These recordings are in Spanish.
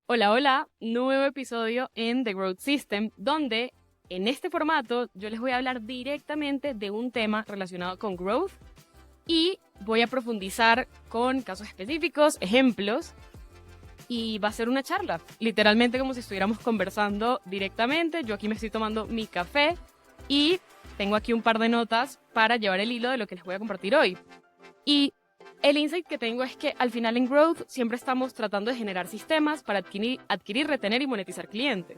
Hola, hola, nuevo episodio en The Growth System, donde en este formato yo les voy a hablar directamente de un tema relacionado con growth y voy a profundizar con casos específicos, ejemplos, y va a ser una charla, literalmente como si estuviéramos conversando directamente. Yo aquí me estoy tomando mi café y tengo aquí un par de notas para llevar el hilo de lo que les voy a compartir hoy. Y el insight que tengo es que al final en Growth siempre estamos tratando de generar sistemas para adquirir, retener y monetizar clientes.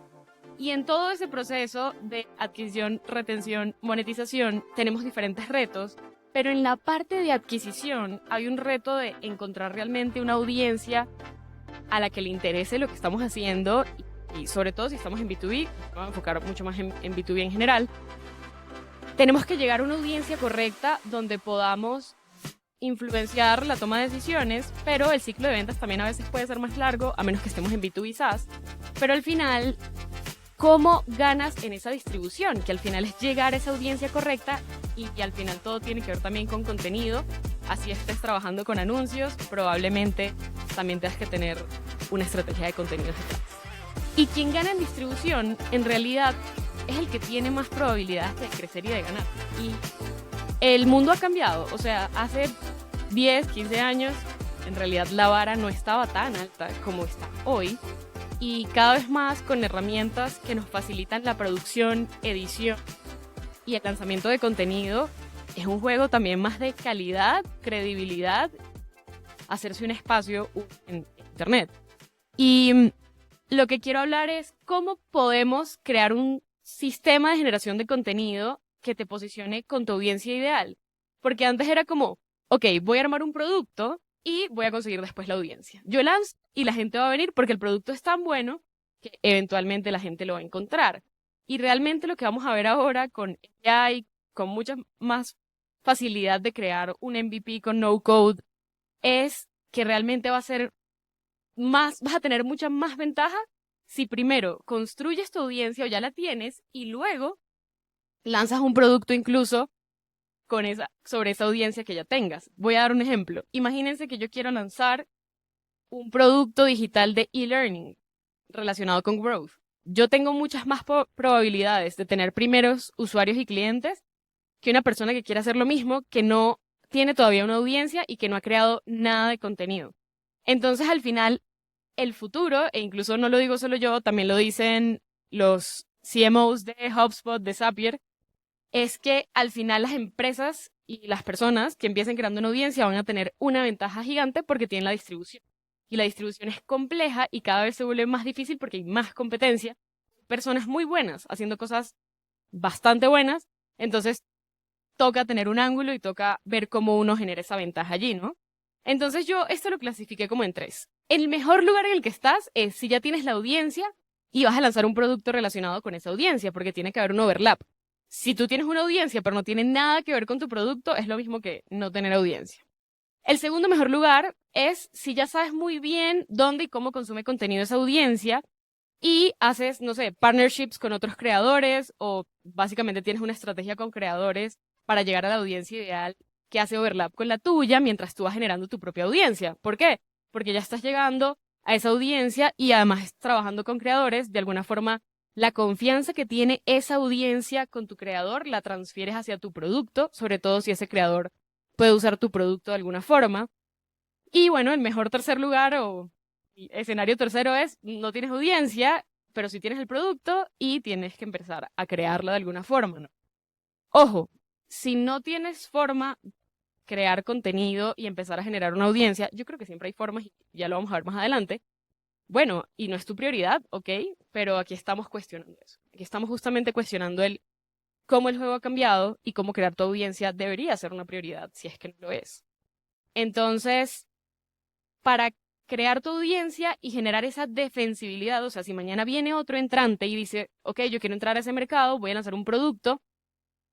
Y en todo ese proceso de adquisición, retención, monetización, tenemos diferentes retos, pero en la parte de adquisición hay un reto de encontrar realmente una audiencia a la que le interese lo que estamos haciendo y sobre todo si estamos en B2B, vamos a enfocar mucho más en B2B en general. Tenemos que llegar a una audiencia correcta donde podamos influenciar la toma de decisiones, pero el ciclo de ventas también a veces puede ser más largo, a menos que estemos en B2B SaaS. Pero al final, ¿cómo ganas en esa distribución? Que al final es llegar a esa audiencia correcta y al final todo tiene que ver también con contenido. Así estés trabajando con anuncios, probablemente también tengas que tener una estrategia de contenidos detrás. Y quien gana en distribución, en realidad, es el que tiene más probabilidades de crecer y de ganar. Y el mundo ha cambiado, o sea, hace 10, 15 años, en realidad la vara no estaba tan alta como está hoy, y cada vez más con herramientas que nos facilitan la producción, edición y el lanzamiento de contenido. Es un juego también más de calidad, credibilidad, hacerse un espacio en Internet. Y lo que quiero hablar es cómo podemos crear un sistema de generación de contenido que te posicione con tu audiencia ideal. Porque antes era como, ok, voy a armar un producto y voy a conseguir después la audiencia. Yo lanzo y la gente va a venir porque el producto es tan bueno que eventualmente la gente lo va a encontrar. Y realmente lo que vamos a ver ahora con AI, con mucha más facilidad de crear un MVP con no code, es que realmente va a ser vas a tener mucha más ventaja si primero construyes tu audiencia o ya la tienes y luego lanzas un producto incluso sobre esa audiencia que ya tengas. Voy a dar un ejemplo. Imagínense que yo quiero lanzar un producto digital de e-learning relacionado con growth. Yo tengo muchas más probabilidades de tener primeros usuarios y clientes que una persona que quiera hacer lo mismo, que no tiene todavía una audiencia y que no ha creado nada de contenido. Entonces, al final, el futuro, e incluso no lo digo solo yo, también lo dicen los CMOs de HubSpot, de Zapier, es que al final las empresas y las personas que empiecen creando una audiencia van a tener una ventaja gigante porque tienen la distribución. Y la distribución es compleja y cada vez se vuelve más difícil porque hay más competencia. Personas muy buenas haciendo cosas bastante buenas, entonces toca tener un ángulo y toca ver cómo uno genera esa ventaja allí, ¿no? Entonces yo esto lo clasifiqué como en tres. El mejor lugar en el que estás es si ya tienes la audiencia y vas a lanzar un producto relacionado con esa audiencia, porque tiene que haber un overlap. Si tú tienes una audiencia pero no tiene nada que ver con tu producto, es lo mismo que no tener audiencia. El segundo mejor lugar es si ya sabes muy bien dónde y cómo consume contenido esa audiencia y haces, no sé, partnerships con otros creadores o básicamente tienes una estrategia con creadores para llegar a la audiencia ideal que hace overlap con la tuya mientras tú vas generando tu propia audiencia. ¿Por qué? Porque ya estás llegando a esa audiencia y además trabajando con creadores, de alguna forma la confianza que tiene esa audiencia con tu creador la transfieres hacia tu producto, sobre todo si ese creador puede usar tu producto de alguna forma. Y bueno, el mejor tercer lugar o escenario tercero es no tienes audiencia, pero sí tienes el producto y tienes que empezar a crearlo de alguna forma, ¿no? Ojo, si no tienes forma de crear contenido y empezar a generar una audiencia, yo creo que siempre hay formas y ya lo vamos a ver más adelante. Bueno, y no es tu prioridad, ¿ok? Pero aquí estamos cuestionando eso. Aquí estamos justamente cuestionando el cómo el juego ha cambiado y cómo crear tu audiencia debería ser una prioridad, si es que no lo es. Entonces, para crear tu audiencia y generar esa defensibilidad, o sea, si mañana viene otro entrante y dice, ok, yo quiero entrar a ese mercado, voy a lanzar un producto,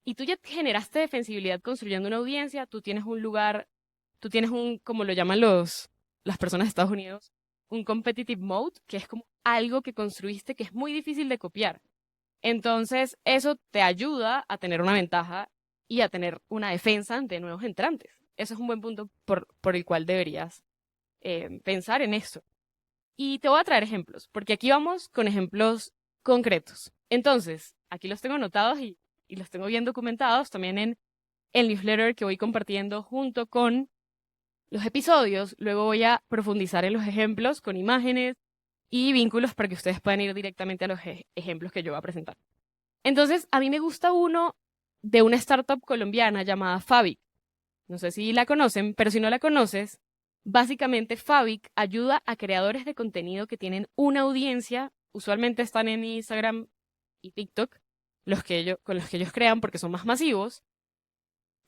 y tú ya generaste defensibilidad construyendo una audiencia, tú tienes un lugar, tú tienes un, como lo llaman las personas de Estados Unidos, un competitive mode, que es como algo que construiste que es muy difícil de copiar. Entonces, eso te ayuda a tener una ventaja y a tener una defensa ante nuevos entrantes. Eso es un buen punto por el cual deberías pensar en eso. Y te voy a traer ejemplos, porque aquí vamos con ejemplos concretos. Entonces, aquí los tengo anotados y los tengo bien documentados también en el newsletter que voy compartiendo junto con los episodios. Luego voy a profundizar en los ejemplos con imágenes y vínculos para que ustedes puedan ir directamente a los ejemplos que yo voy a presentar. Entonces, a mí me gusta uno de una startup colombiana llamada Fabic. No sé si la conocen, pero si no la conoces, básicamente Fabic ayuda a creadores de contenido que tienen una audiencia, usualmente están en Instagram y TikTok, con los que ellos crean porque son más masivos,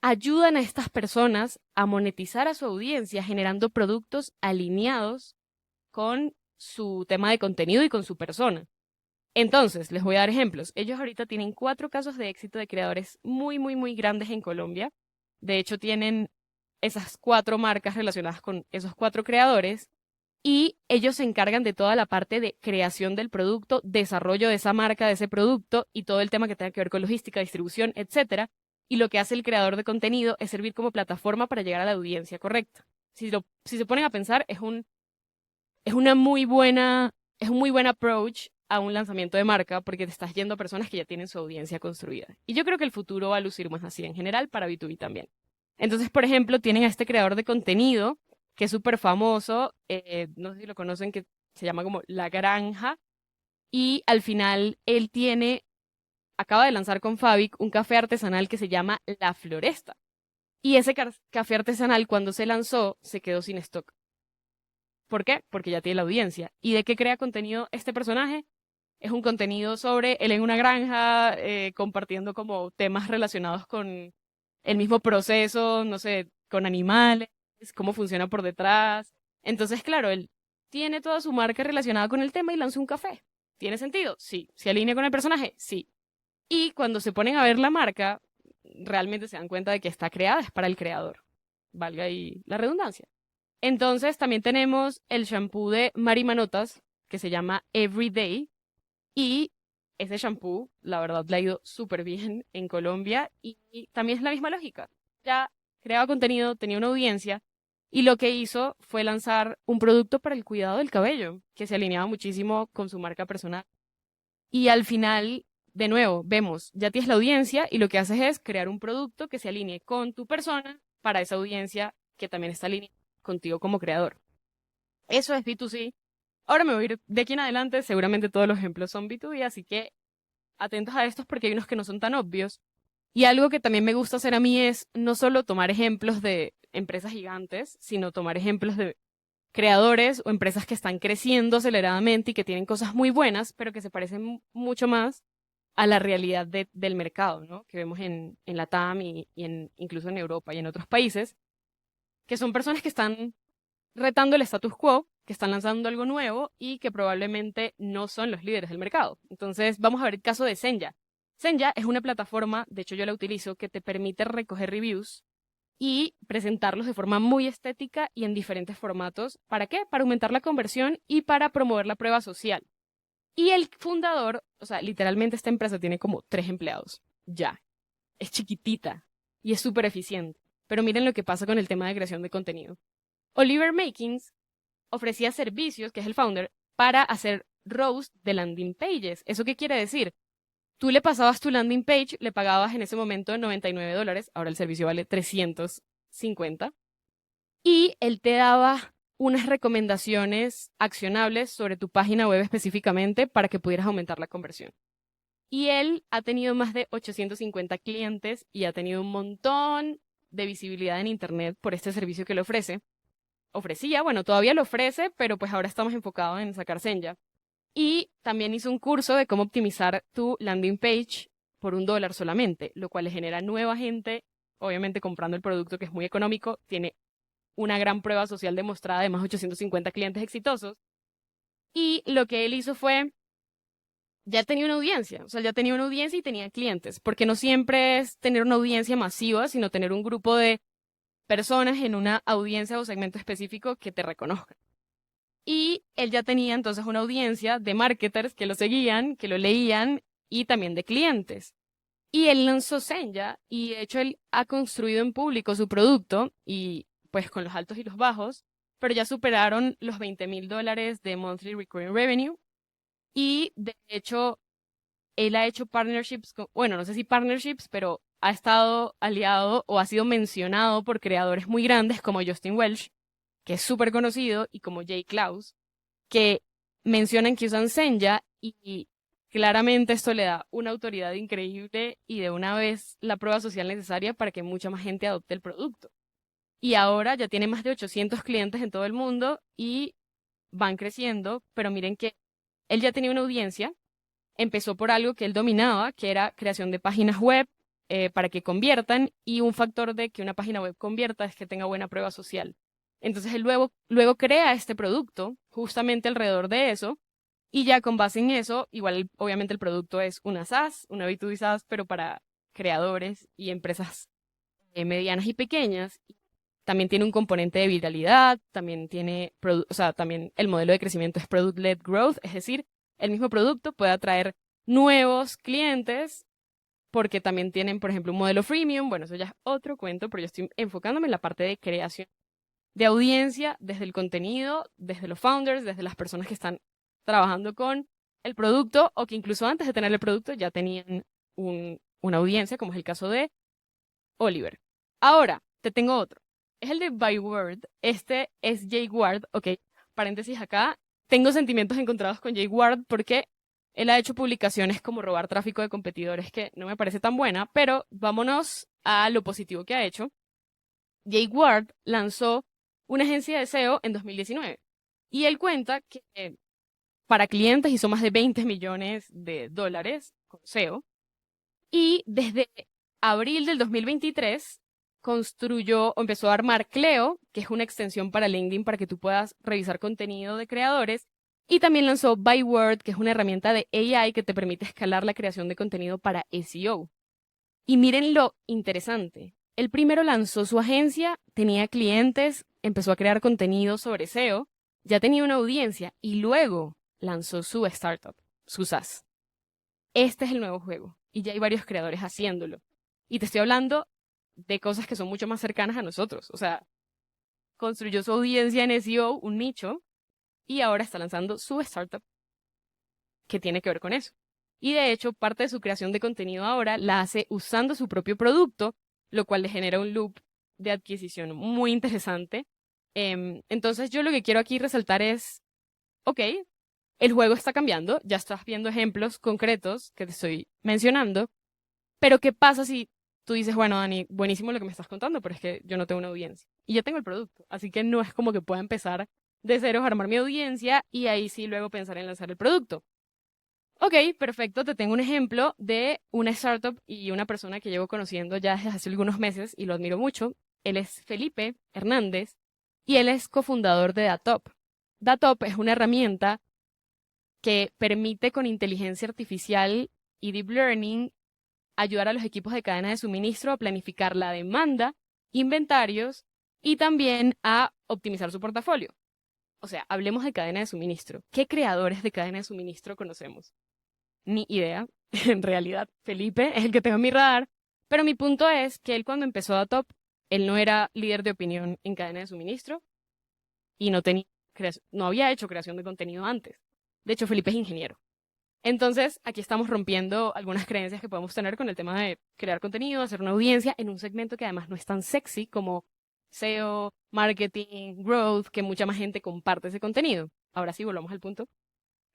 ayudan a estas personas a monetizar a su audiencia generando productos alineados con su tema de contenido y con su persona. Entonces, les voy a dar ejemplos. Ellos ahorita tienen 4 casos de éxito de creadores muy, muy, muy grandes en Colombia. De hecho, tienen esas 4 marcas relacionadas con esos 4 creadores y ellos se encargan de toda la parte de creación del producto, desarrollo de esa marca, de ese producto y todo el tema que tenga que ver con logística, distribución, etcétera. Y lo que hace el creador de contenido es servir como plataforma para llegar a la audiencia correcta. Si se ponen a pensar, es un muy buen approach a un lanzamiento de marca porque te estás yendo a personas que ya tienen su audiencia construida. Y yo creo que el futuro va a lucir más así en general para B2B también. Entonces, por ejemplo, tienen a este creador de contenido que es súper famoso, no sé si lo conocen, que se llama como La Granja, y al final él acaba de lanzar con Fabic un café artesanal que se llama La Floresta. Y ese café artesanal cuando se lanzó se quedó sin stock. ¿Por qué? Porque ya tiene la audiencia. ¿Y de qué crea contenido este personaje? Es un contenido sobre él en una granja, compartiendo como temas relacionados con el mismo proceso, no sé, con animales, cómo funciona por detrás. Entonces, claro, él tiene toda su marca relacionada con el tema y lanza un café. ¿Tiene sentido? Sí. ¿Se alinea con el personaje? Sí. Y cuando se ponen a ver la marca, realmente se dan cuenta de que está creada es para el creador. Valga ahí la redundancia. Entonces también tenemos el shampoo de Mari Manotas, que se llama Everyday, y ese shampoo, la verdad, le ha ido súper bien en Colombia, y también es la misma lógica. Ya creaba contenido, tenía una audiencia, y lo que hizo fue lanzar un producto para el cuidado del cabello, que se alineaba muchísimo con su marca personal. Y al final, de nuevo, vemos, ya tienes la audiencia, y lo que haces es crear un producto que se alinee con tu persona para esa audiencia que también está alineada contigo como creador. Eso es B2C. Ahora me voy a ir de aquí en adelante, seguramente todos los ejemplos son B2B, así que atentos a estos porque hay unos que no son tan obvios. Y algo que también me gusta hacer a mí es no solo tomar ejemplos de empresas gigantes, sino tomar ejemplos de creadores o empresas que están creciendo aceleradamente y que tienen cosas muy buenas, pero que se parecen mucho más a la realidad del mercado, ¿no? Que vemos en la TAM incluso en Europa y en otros países, que son personas que están retando el status quo, que están lanzando algo nuevo y que probablemente no son los líderes del mercado. Entonces, vamos a ver el caso de Senja. Senja es una plataforma, de hecho yo la utilizo, que te permite recoger reviews y presentarlos de forma muy estética y en diferentes formatos. ¿Para qué? Para aumentar la conversión y para promover la prueba social. Y el fundador, o sea, literalmente esta empresa tiene como 3 empleados. Ya. Es chiquitita y es súper eficiente. Pero miren lo que pasa con el tema de creación de contenido. Oliver Makins ofrecía servicios, que es el founder, para hacer roast de landing pages. ¿Eso qué quiere decir? Tú le pasabas tu landing page, le pagabas en ese momento $99, ahora el servicio vale 350, y él te daba unas recomendaciones accionables sobre tu página web específicamente para que pudieras aumentar la conversión. Y él ha tenido más de 850 clientes y ha tenido un montón de visibilidad en Internet por este servicio que le ofrece. Ofrecía, bueno, todavía lo ofrece, pero pues ahora estamos enfocados en sacar Senja. Y también hizo un curso de cómo optimizar tu landing page por $1 solamente, lo cual le genera nueva gente, obviamente comprando el producto que es muy económico, tiene una gran prueba social demostrada de más de 850 clientes exitosos. Y lo que él hizo fue, ya tenía una audiencia, o sea, ya tenía una audiencia y tenía clientes, porque no siempre es tener una audiencia masiva, sino tener un grupo de personas en una audiencia o segmento específico que te reconozcan. Y él ya tenía entonces una audiencia de marketers que lo seguían, que lo leían y también de clientes. Y él lanzó Senja y de hecho él ha construido en público su producto y pues con los altos y los bajos pero ya superaron los $20,000 de monthly recurring revenue. Y de hecho, él ha hecho partnerships bueno, no sé si partnerships, pero ha estado aliado o ha sido mencionado por creadores muy grandes como Justin Welsh, que es súper conocido, y como Jay Clouse, que mencionan que usan Senja y claramente esto le da una autoridad increíble y de una vez la prueba social necesaria para que mucha más gente adopte el producto. Y ahora ya tiene más de 800 clientes en todo el mundo y van creciendo, pero miren que él ya tenía una audiencia, empezó por algo que él dominaba, que era creación de páginas web para que conviertan, y un factor de que una página web convierta es que tenga buena prueba social. Entonces él luego crea este producto justamente alrededor de eso, y ya con base en eso, igual obviamente el producto es una SaaS, una B2B SaaS, pero para creadores y empresas medianas y pequeñas. También tiene un componente de viralidad, también tiene, o sea, también el modelo de crecimiento es product-led growth, es decir, el mismo producto puede atraer nuevos clientes porque también tienen, por ejemplo, un modelo freemium. Bueno, eso ya es otro cuento, pero yo estoy enfocándome en la parte de creación de audiencia desde el contenido, desde los founders, desde las personas que están trabajando con el producto o que incluso antes de tener el producto ya tenían una audiencia, como es el caso de Oliver. Ahora, te tengo otro. Es el de Byword. Este es Jay Ward. Ok, paréntesis acá. Tengo sentimientos encontrados con Jay Ward porque él ha hecho publicaciones como robar tráfico de competidores que no me parece tan buena, pero vámonos a lo positivo que ha hecho. Jay Ward lanzó una agencia de SEO en 2019 y él cuenta que para clientes hizo más de $20 millones con SEO y desde abril del 2023 construyó o empezó a armar Cleo, que es una extensión para LinkedIn para que tú puedas revisar contenido de creadores. Y también lanzó Byword, que es una herramienta de AI que te permite escalar la creación de contenido para SEO. Y miren lo interesante. Él primero lanzó su agencia, tenía clientes, empezó a crear contenido sobre SEO, ya tenía una audiencia y luego lanzó su startup, su SaaS. Este es el nuevo juego y ya hay varios creadores haciéndolo. Y te estoy hablando de cosas que son mucho más cercanas a nosotros. O sea, construyó su audiencia en SEO, un nicho, y ahora está lanzando su startup que tiene que ver con eso. Y de hecho, parte de su creación de contenido ahora la hace usando su propio producto, lo cual le genera un loop de adquisición muy interesante. Entonces, yo lo que quiero aquí resaltar es, ok, el juego está cambiando, ya estás viendo ejemplos concretos que te estoy mencionando, pero ¿qué pasa si tú dices, bueno, Dani, buenísimo lo que me estás contando, pero es que yo no tengo una audiencia y yo tengo el producto, así que no es como que pueda empezar de cero a armar mi audiencia y ahí sí luego pensar en lanzar el producto? Ok, perfecto, te tengo un ejemplo de una startup y una persona que llevo conociendo ya desde hace algunos meses y lo admiro mucho. Él es Felipe Hernández y él es cofundador de Datop. Datop es una herramienta que permite con inteligencia artificial y deep learning ayudar a los equipos de cadena de suministro a planificar la demanda, inventarios y también a optimizar su portafolio. O sea, hablemos de cadena de suministro. ¿Qué creadores de cadena de suministro conocemos? Ni idea. En realidad, Felipe es el que tengo en mi radar. Pero mi punto es que él cuando empezó a Top, él no era líder de opinión en cadena de suministro y no había hecho creación de contenido antes. De hecho, Felipe es ingeniero. Entonces, aquí estamos rompiendo algunas creencias que podemos tener con el tema de crear contenido, hacer una audiencia en un segmento que además no es tan sexy como SEO, marketing, growth, que mucha más gente comparte ese contenido. Ahora sí, volvamos al punto.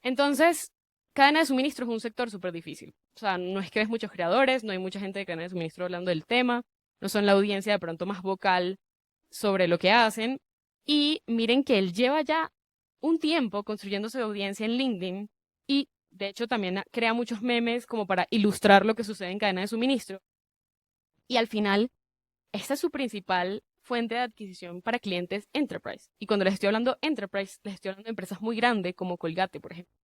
Entonces, cadena de suministro es un sector súper difícil. O sea, no es que ves muchos creadores, no hay mucha gente de cadena de suministro hablando del tema, no son la audiencia de pronto más vocal sobre lo que hacen. Y miren que él lleva ya un tiempo construyendo su audiencia en LinkedIn y de hecho también crea muchos memes como para ilustrar lo que sucede en cadena de suministro. Y al final, esta es su principal fuente de adquisición para clientes enterprise. Y cuando les estoy hablando enterprise, les estoy hablando de empresas muy grandes como Colgate, por ejemplo.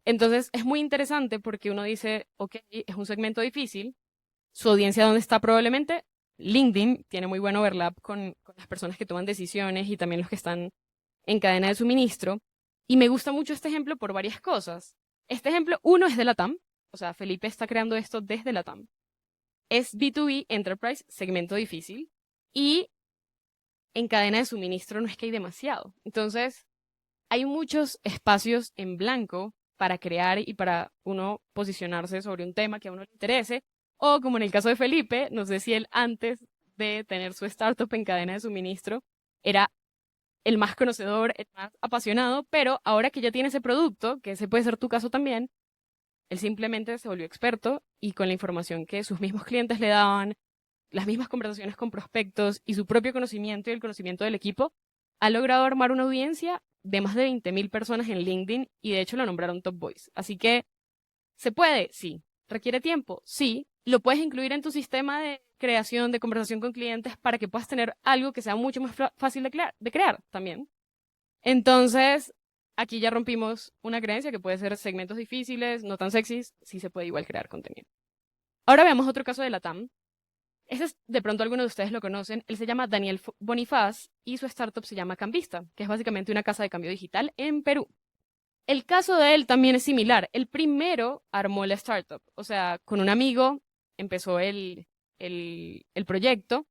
Entonces es muy interesante porque uno dice, ok, es un segmento difícil. Su audiencia, ¿dónde está? Probablemente LinkedIn tiene muy buen overlap con las personas que toman decisiones y también los que están en cadena de suministro. Y me gusta mucho este ejemplo por varias cosas. Este ejemplo, uno es de la TAM, o sea, Felipe está creando esto desde la TAM. Es B2B Enterprise, segmento difícil, y en cadena de suministro no es que hay demasiado. Entonces, hay muchos espacios en blanco para crear y para uno posicionarse sobre un tema que a uno le interese. O como en el caso de Felipe, no sé si él antes de tener su startup en cadena de suministro era el más conocedor, el más apasionado, pero ahora que ya tiene ese producto, que ese puede ser tu caso también, él simplemente se volvió experto y con la información que sus mismos clientes le daban, las mismas conversaciones con prospectos y su propio conocimiento y el conocimiento del equipo, ha logrado armar una audiencia de más de 20.000 personas en LinkedIn y de hecho lo nombraron Top Voice. Así que, ¿se puede? Sí. ¿Requiere tiempo? Sí. Lo puedes incluir en tu sistema de creación, de conversación con clientes para que puedas tener algo que sea mucho más fácil de crear también. Entonces, aquí ya rompimos una creencia que puede ser segmentos difíciles, no tan sexys, sí se puede igual crear contenido. Ahora veamos otro caso de la TAM. Ese es, de pronto algunos de ustedes lo conocen, él se llama Daniel Bonifaz y su startup se llama Cambista, que es básicamente una casa de cambio digital en Perú. El caso de él también es similar. El primero armó la startup, o sea, con un amigo empezó el proyecto,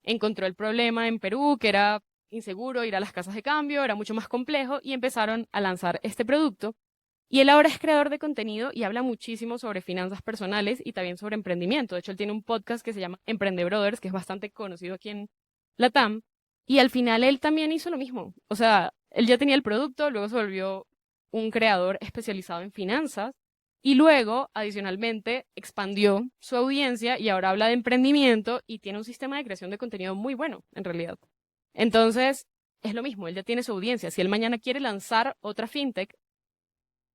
encontró el problema en Perú, que era inseguro ir a las casas de cambio, era mucho más complejo, y empezaron a lanzar este producto. Y él ahora es creador de contenido y habla muchísimo sobre finanzas personales y también sobre emprendimiento. De hecho, él tiene un podcast que se llama Emprende Brothers, que es bastante conocido aquí en Latam. Y al final él también hizo lo mismo. O sea, él ya tenía el producto, luego se volvió un creador especializado en finanzas y luego, adicionalmente, expandió su audiencia y ahora habla de emprendimiento y tiene un sistema de creación de contenido muy bueno, en realidad. Entonces, es lo mismo, él ya tiene su audiencia. Si él mañana quiere lanzar otra fintech,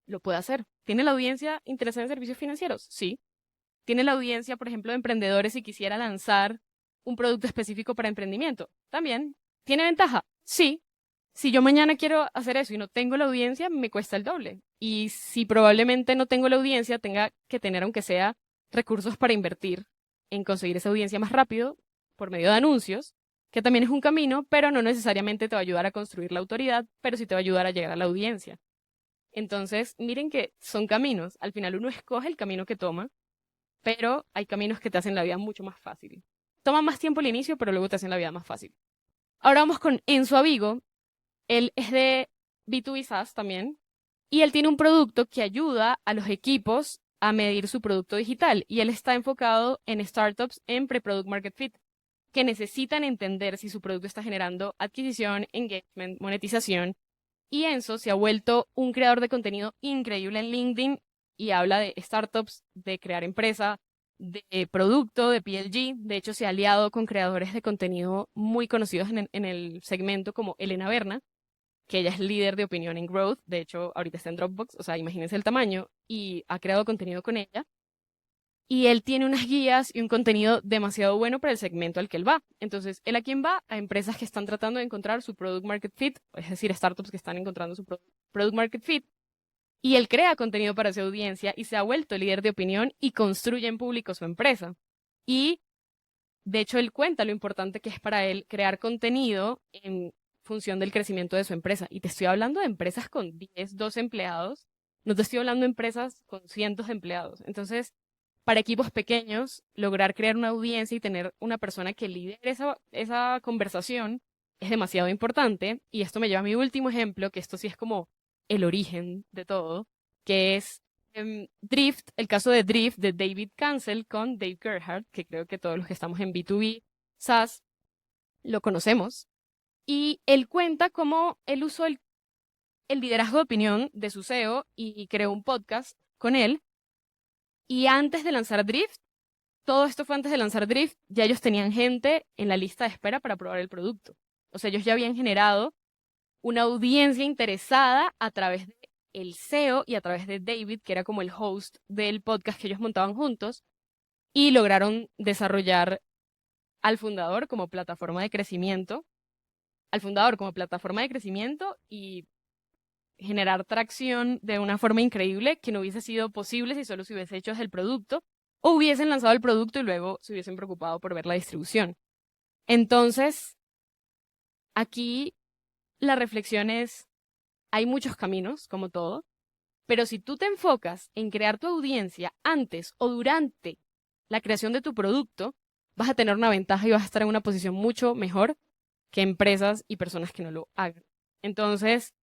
lo puede hacer. ¿Tiene la audiencia interesada en servicios financieros? Sí. ¿Tiene la audiencia, por ejemplo, de emprendedores si quisiera lanzar un producto específico para emprendimiento? También. ¿Tiene ventaja? Sí. Si yo mañana quiero hacer eso y no tengo la audiencia, me cuesta el doble. Y si probablemente no tengo la audiencia, tenga que tener, aunque sea, recursos para invertir en conseguir esa audiencia más rápido por medio de anuncios, que también es un camino, pero no necesariamente te va a ayudar a construir la autoridad, pero sí te va a ayudar a llegar a la audiencia. Entonces, miren que son caminos. Al final uno escoge el camino que toma, pero hay caminos que te hacen la vida mucho más fácil. Toma más tiempo al inicio, pero luego te hacen la vida más fácil. Ahora vamos con Enzo Avigo. Él es de B2B SaaS también, y él tiene un producto que ayuda a los equipos a medir su producto digital, y él está enfocado en startups en pre-product market fit, que necesitan entender si su producto está generando adquisición, engagement, monetización. Y Enzo se ha vuelto un creador de contenido increíble en LinkedIn y habla de startups, de crear empresa, de producto, de PLG. De hecho, se ha aliado con creadores de contenido muy conocidos en el segmento como Elena Berna, que ella es líder de opinión en Growth. De hecho, ahorita está en Dropbox, o sea, imagínense el tamaño, y ha creado contenido con ella. Y él tiene unas guías y un contenido demasiado bueno para el segmento al que él va. Entonces, ¿él a quién va? A empresas que están tratando de encontrar su product market fit, es decir, startups que están encontrando su product market fit. Y él crea contenido para su audiencia y se ha vuelto líder de opinión y construye en público su empresa. Y, de hecho, él cuenta lo importante que es para él crear contenido en función del crecimiento de su empresa. Y te estoy hablando de empresas con 10, 12 empleados. No te estoy hablando de empresas con cientos de empleados. Entonces, para equipos pequeños, lograr crear una audiencia y tener una persona que lidere esa conversación es demasiado importante. Y esto me lleva a mi último ejemplo, que esto sí es como el origen de todo, que es Drift, el caso de Drift de David Cancel con Dave Gerhardt, que creo que todos los que estamos en B2B SaaS lo conocemos. Y él cuenta cómo él usó el liderazgo de opinión de su CEO y creó un podcast con él. Y antes de lanzar Drift, todo esto fue antes de lanzar Drift, ya ellos tenían gente en la lista de espera para probar el producto. O sea, ellos ya habían generado una audiencia interesada a través de el CEO y a través de David, que era como el host del podcast que ellos montaban juntos, y lograron desarrollar al fundador como plataforma de crecimiento, y generar tracción de una forma increíble que no hubiese sido posible si solo se hubiese hecho desde el producto o hubiesen lanzado el producto y luego se hubiesen preocupado por ver la distribución. Entonces, aquí la reflexión es, hay muchos caminos, como todo, pero si tú te enfocas en crear tu audiencia antes o durante la creación de tu producto, vas a tener una ventaja y vas a estar en una posición mucho mejor que empresas y personas que no lo hagan. Entonces,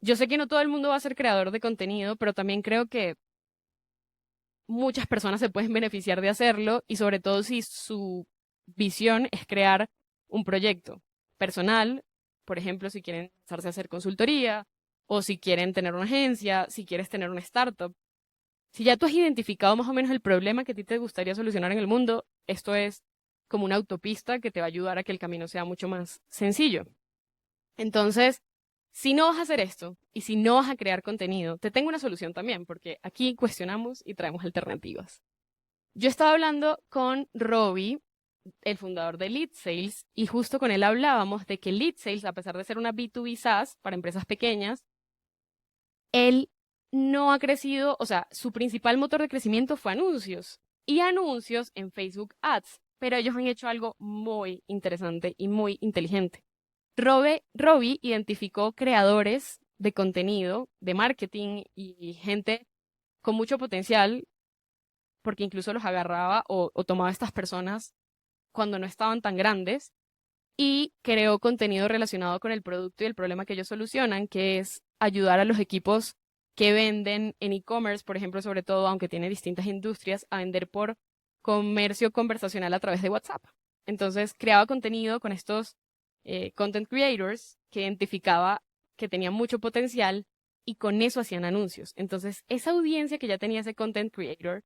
yo sé que no todo el mundo va a ser creador de contenido, pero también creo que muchas personas se pueden beneficiar de hacerlo y sobre todo si su visión es crear un proyecto personal, por ejemplo, si quieren empezarse a hacer consultoría o si quieren tener una agencia, si quieres tener una startup. Si ya tú has identificado más o menos el problema que a ti te gustaría solucionar en el mundo, esto es como una autopista que te va a ayudar a que el camino sea mucho más sencillo. Entonces, si no vas a hacer esto y si no vas a crear contenido, te tengo una solución también, porque aquí cuestionamos y traemos alternativas. Yo estaba hablando con Robbie, el fundador de Lead Sales, y justo con él hablábamos de que Lead Sales, a pesar de ser una B2B SaaS para empresas pequeñas, él no ha crecido, o sea, su principal motor de crecimiento fue anuncios y anuncios en Facebook Ads, pero ellos han hecho algo muy interesante y muy inteligente. Robbie identificó creadores de contenido, de marketing y gente con mucho potencial, porque incluso los agarraba o tomaba a estas personas cuando no estaban tan grandes y creó contenido relacionado con el producto y el problema que ellos solucionan, que es ayudar a los equipos que venden en e-commerce, por ejemplo, sobre todo, aunque tiene distintas industrias, a vender por comercio conversacional a través de WhatsApp. Entonces, creaba contenido con estos content creators que identificaba que tenían mucho potencial y con eso hacían anuncios. Entonces, esa audiencia que ya tenía ese content creator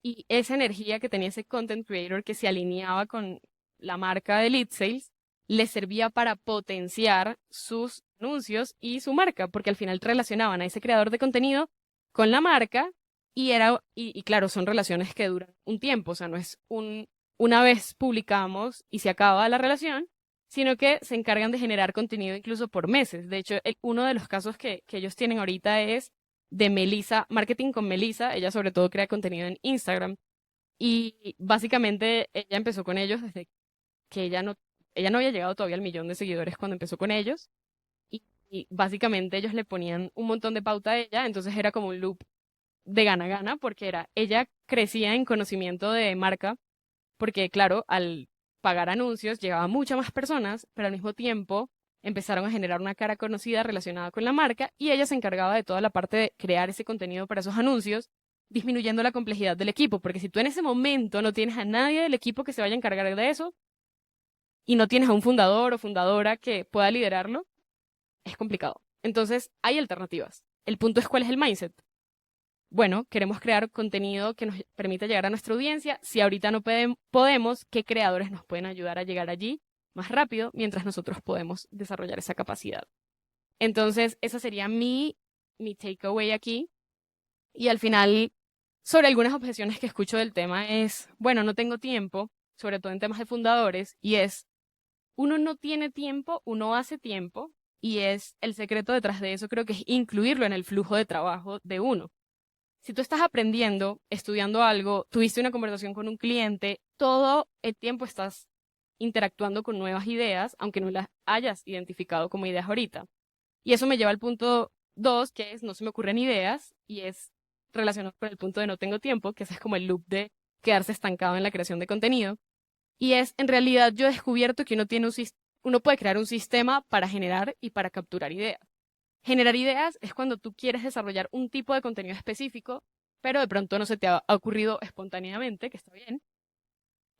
y esa energía que tenía ese content creator que se alineaba con la marca de Lead Sales, le servía para potenciar sus anuncios y su marca, porque al final relacionaban a ese creador de contenido con la marca y claro, son relaciones que duran un tiempo, o sea, no es una vez publicamos y se acaba la relación, sino que se encargan de generar contenido incluso por meses. De hecho, uno de los casos que ellos tienen ahorita es de Melissa, Marketing con Melissa. Ella sobre todo crea contenido en Instagram. Y básicamente ella empezó con ellos desde que ella no había llegado todavía al 1 millón de seguidores cuando empezó con ellos. Y básicamente ellos le ponían un montón de pauta a ella, entonces era como un loop de gana-gana, porque ella crecía en conocimiento de marca, porque claro, al pagar anuncios llegaba a muchas más personas, pero al mismo tiempo empezaron a generar una cara conocida relacionada con la marca y ella se encargaba de toda la parte de crear ese contenido para esos anuncios, disminuyendo la complejidad del equipo, porque si tú en ese momento no tienes a nadie del equipo que se vaya a encargar de eso y no tienes a un fundador o fundadora que pueda liderarlo, es complicado. Entonces, hay alternativas. El punto es cuál es el mindset. Bueno, queremos crear contenido que nos permita llegar a nuestra audiencia. Si ahorita no podemos, ¿qué creadores nos pueden ayudar a llegar allí más rápido mientras nosotros podemos desarrollar esa capacidad? Entonces, esa sería mi takeaway aquí. Y al final, sobre algunas objeciones que escucho del tema es, bueno, no tengo tiempo, sobre todo en temas de fundadores, y es, uno no tiene tiempo, uno hace tiempo, y es el secreto detrás de eso, creo que es incluirlo en el flujo de trabajo de uno. Si tú estás aprendiendo, estudiando algo, tuviste una conversación con un cliente, todo el tiempo estás interactuando con nuevas ideas, aunque no las hayas identificado como ideas ahorita. Y eso me lleva al punto 2, que es no se me ocurren ideas, y es relacionado con el punto de no tengo tiempo, que ese es como el loop de quedarse estancado en la creación de contenido. Y es, en realidad, yo he descubierto que uno puede crear un sistema para generar y para capturar ideas. Generar ideas es cuando tú quieres desarrollar un tipo de contenido específico, pero de pronto no se te ha ocurrido espontáneamente, que está bien.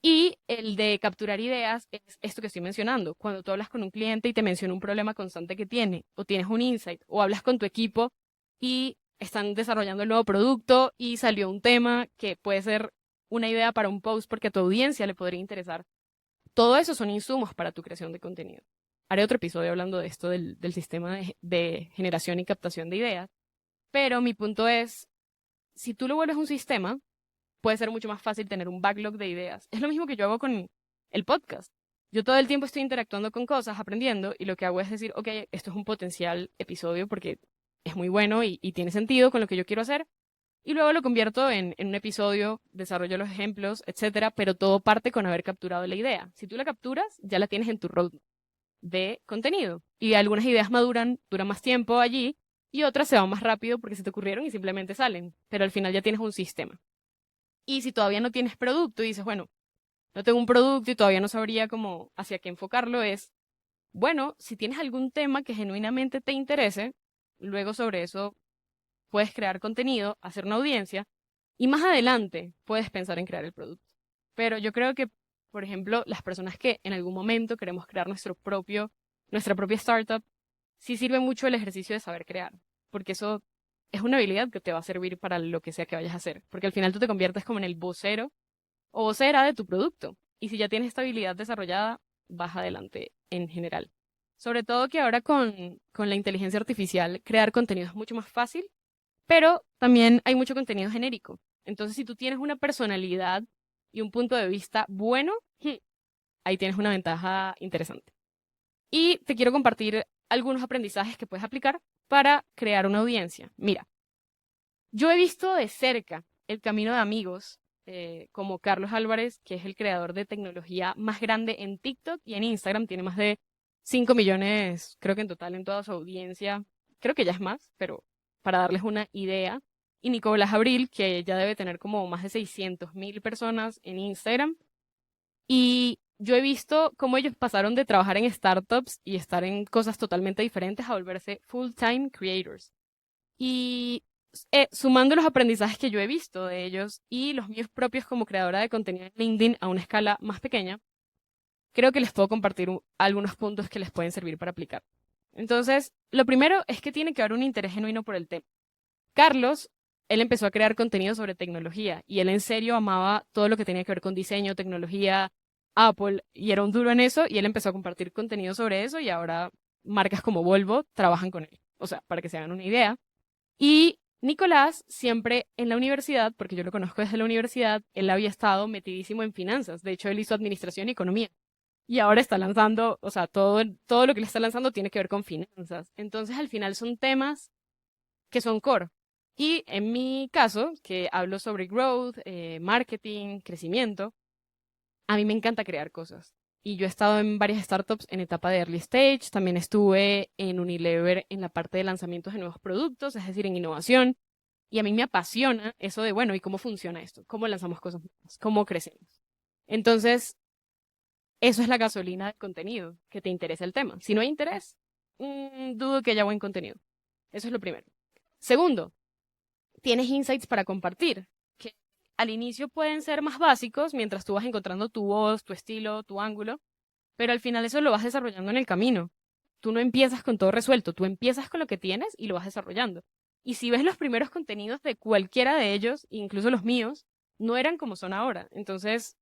Y el de capturar ideas es esto que estoy mencionando. Cuando tú hablas con un cliente y te menciona un problema constante que tiene, o tienes un insight, o hablas con tu equipo y están desarrollando el nuevo producto y salió un tema que puede ser una idea para un post porque a tu audiencia le podría interesar. Todo eso son insumos para tu creación de contenido. Haré otro episodio hablando de esto del sistema de generación y captación de ideas, pero mi punto es, si tú lo vuelves un sistema, puede ser mucho más fácil tener un backlog de ideas. Es lo mismo que yo hago con el podcast. Yo todo el tiempo estoy interactuando con cosas, aprendiendo, y lo que hago es decir, ok, esto es un potencial episodio porque es muy bueno y tiene sentido con lo que yo quiero hacer, y luego lo convierto en un episodio, desarrollo los ejemplos, etcétera, pero todo parte con haber capturado la idea. Si tú la capturas, ya la tienes en tu roadmap de contenido. Y algunas ideas duran más tiempo allí, y otras se van más rápido porque se te ocurrieron y simplemente salen. Pero al final ya tienes un sistema. Y si todavía no tienes producto y dices, bueno, no tengo un producto y todavía no sabría cómo hacia qué enfocarlo, es bueno, si tienes algún tema que genuinamente te interese, luego sobre eso puedes crear contenido, hacer una audiencia y más adelante puedes pensar en crear el producto. Pero yo creo que, por ejemplo, las personas que en algún momento queremos crear nuestra propia startup, sí sirve mucho el ejercicio de saber crear, porque eso es una habilidad que te va a servir para lo que sea que vayas a hacer, porque al final tú te conviertes como en el vocero o vocera de tu producto. Y si ya tienes esta habilidad desarrollada, vas adelante en general. Sobre todo que ahora con la inteligencia artificial, crear contenido es mucho más fácil, pero también hay mucho contenido genérico. Entonces, si tú tienes una personalidad y un punto de vista bueno, ahí tienes una ventaja interesante. Y te quiero compartir algunos aprendizajes que puedes aplicar para crear una audiencia. Mira, yo he visto de cerca el camino de amigos como Carlos Álvarez, que es el creador de tecnología más grande en TikTok y en Instagram. Tiene más de 5 millones, creo que en total en toda su audiencia. Creo que ya es más, pero para darles una idea. Y Nicolás Abril, que ya debe tener como más de 600.000 personas en Instagram. Y yo he visto cómo ellos pasaron de trabajar en startups y estar en cosas totalmente diferentes a volverse full-time creators. Y sumando los aprendizajes que yo he visto de ellos y los míos propios como creadora de contenido en LinkedIn a una escala más pequeña, creo que les puedo compartir algunos puntos que les pueden servir para aplicar. Entonces, lo primero es que tiene que haber un interés genuino por el tema. Carlos, él empezó a crear contenido sobre tecnología y él en serio amaba todo lo que tenía que ver con diseño, tecnología, Apple, y era un duro en eso y él empezó a compartir contenido sobre eso y ahora marcas como Volvo trabajan con él. O sea, para que se hagan una idea. Y Nicolás, siempre en la universidad, porque yo lo conozco desde la universidad, él había estado metidísimo en finanzas. De hecho, él hizo administración y economía. Y ahora está lanzando, o sea, todo lo que le está lanzando tiene que ver con finanzas. Entonces, al final son temas que son core. Y en mi caso, que hablo sobre growth, marketing, crecimiento, a mí me encanta crear cosas. Y yo he estado en varias startups en etapa de early stage, también estuve en Unilever en la parte de lanzamientos de nuevos productos, es decir, en innovación. Y a mí me apasiona eso de, bueno, ¿y cómo funciona esto? ¿Cómo lanzamos cosas nuevas? ¿Cómo crecemos? Entonces, eso es la gasolina del contenido, que te interesa el tema. Si no hay interés, dudo que haya buen contenido. Eso es lo primero. Segundo, tienes insights para compartir, que al inicio pueden ser más básicos mientras tú vas encontrando tu voz, tu estilo, tu ángulo, pero al final eso lo vas desarrollando en el camino. Tú no empiezas con todo resuelto, tú empiezas con lo que tienes y lo vas desarrollando. Y si ves los primeros contenidos de cualquiera de ellos, incluso los míos, no eran como son ahora. Entonces,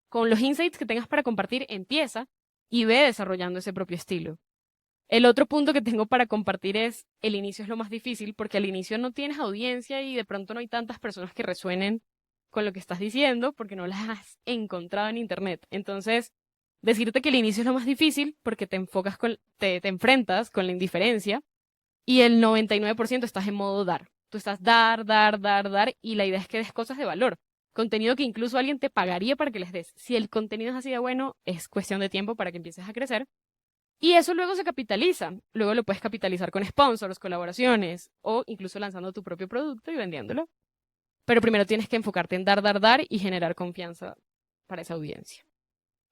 con los insights que tengas para compartir, empieza y ve desarrollando ese propio estilo. El otro punto que tengo para compartir es, el inicio es lo más difícil porque al inicio no tienes audiencia y de pronto no hay tantas personas que resuenen con lo que estás diciendo porque no las has encontrado en internet. Entonces, decirte que el inicio es lo más difícil porque te enfrentas con la indiferencia y el 99% estás en modo dar. Tú estás dar y la idea es que des cosas de valor. Contenido que incluso alguien te pagaría para que les des. Si el contenido es así de bueno, es cuestión de tiempo para que empieces a crecer. Y eso luego se capitaliza. Luego lo puedes capitalizar con sponsors, colaboraciones o incluso lanzando tu propio producto y vendiéndolo. Pero primero tienes que enfocarte en dar y generar confianza para esa audiencia.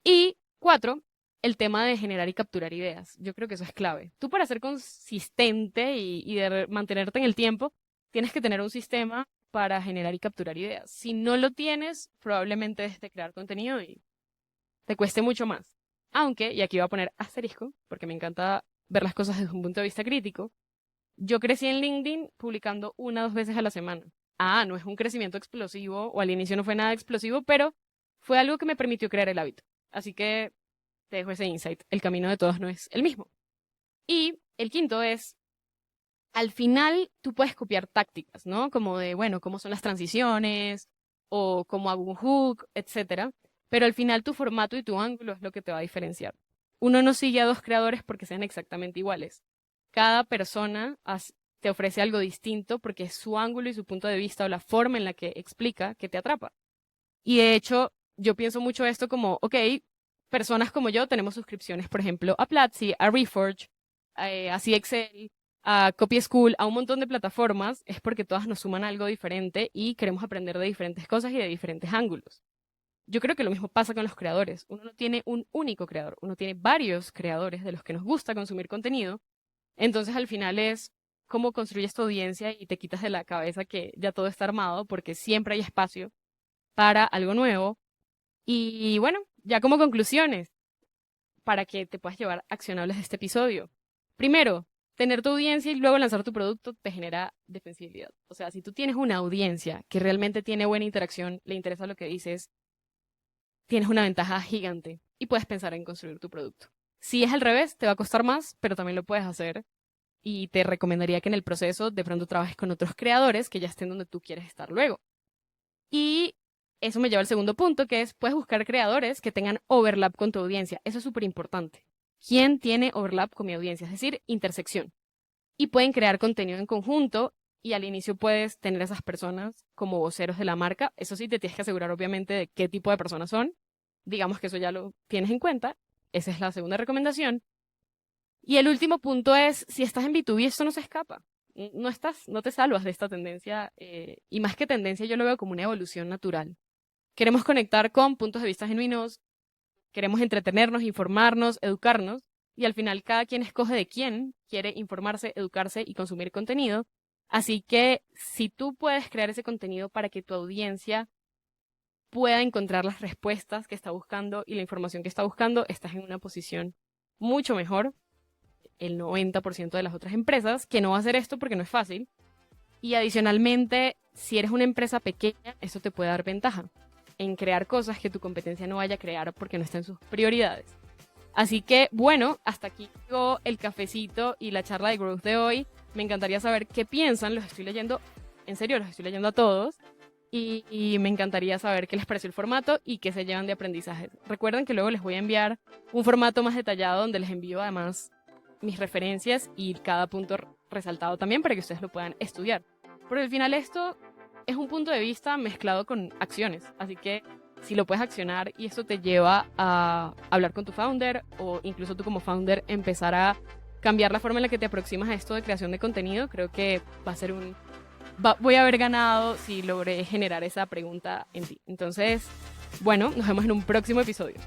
Y cuatro, el tema de generar y capturar ideas. Yo creo que eso es clave. Tú para ser consistente y mantenerte en el tiempo, tienes que tener un sistema para generar y capturar ideas. Si no lo tienes, probablemente dejes de crear contenido y te cueste mucho más. Aunque, y aquí voy a poner asterisco, porque me encanta ver las cosas desde un punto de vista crítico, yo crecí en LinkedIn publicando 1 o 2 veces a la semana. No es un crecimiento explosivo, o al inicio no fue nada explosivo, pero fue algo que me permitió crear el hábito. Así que te dejo ese insight. El camino de todos no es el mismo. Y el quinto es, al final tú puedes copiar tácticas, ¿no? Como de, bueno, cómo son las transiciones, o cómo hago un hook, etcétera. Pero al final tu formato y tu ángulo es lo que te va a diferenciar. Uno no sigue a dos creadores porque sean exactamente iguales. Cada persona te ofrece algo distinto porque es su ángulo y su punto de vista o la forma en la que explica que te atrapa. Y de hecho, yo pienso mucho esto como, ok, personas como yo tenemos suscripciones, por ejemplo, a Platzi, a Reforge, a CXL, a Copy School, a un montón de plataformas, es porque todas nos suman algo diferente y queremos aprender de diferentes cosas y de diferentes ángulos. yo creo que lo mismo pasa con los creadores. Uno no tiene un único creador, uno tiene varios creadores de los que nos gusta consumir contenido. Entonces al final es cómo construyes tu audiencia y te quitas de la cabeza que ya todo está armado, porque siempre hay espacio para algo nuevo. Y bueno, ya como conclusiones, para que te puedas llevar accionables de este episodio. Primero, tener tu audiencia y luego lanzar tu producto te genera defensibilidad. O sea, si tú tienes una audiencia que realmente tiene buena interacción, le interesa lo que dices, tienes una ventaja gigante y puedes pensar en construir tu producto. Si es al revés, te va a costar más, pero también lo puedes hacer. Y te recomendaría que en el proceso de pronto trabajes con otros creadores que ya estén donde tú quieres estar luego. Y eso me lleva al segundo punto, que es, puedes buscar creadores que tengan overlap con tu audiencia. Eso es súper importante. ¿Quién tiene overlap con mi audiencia? Es decir, intersección. Y pueden crear contenido en conjunto y al inicio puedes tener a esas personas como voceros de la marca. Eso sí, te tienes que asegurar obviamente de qué tipo de personas son. Digamos que eso ya lo tienes en cuenta. Esa es la segunda recomendación. Y el último punto es, si estás en B2B, esto no se escapa. No te salvas de esta tendencia. Y más que tendencia, yo lo veo como una evolución natural. Queremos conectar con puntos de vista genuinos, queremos entretenernos, informarnos, educarnos, y al final cada quien escoge de quién quiere informarse, educarse y consumir contenido. Así que si tú puedes crear ese contenido para que tu audiencia pueda encontrar las respuestas que está buscando y la información que está buscando, estás en una posición mucho mejor. El 90% de las otras empresas, que no va a hacer esto porque no es fácil. Y adicionalmente, si eres una empresa pequeña, eso te puede dar ventaja en crear cosas que tu competencia no vaya a crear porque no está en sus prioridades. Así que, bueno, hasta aquí llegó el cafecito y la charla de growth de hoy. Me encantaría saber qué piensan, los estoy leyendo, en serio, los estoy leyendo a todos. Y me encantaría saber qué les pareció el formato y qué se llevan de aprendizaje. Recuerden que luego les voy a enviar un formato más detallado donde les envío además mis referencias y cada punto resaltado también para que ustedes lo puedan estudiar. Porque al final esto es un punto de vista mezclado con acciones, así que si lo puedes accionar y esto te lleva a hablar con tu founder o incluso tú como founder empezar a cambiar la forma en la que te aproximas a esto de creación de contenido, creo que va a ser voy a haber ganado si logré generar esa pregunta en ti. Entonces, bueno, nos vemos en un próximo episodio.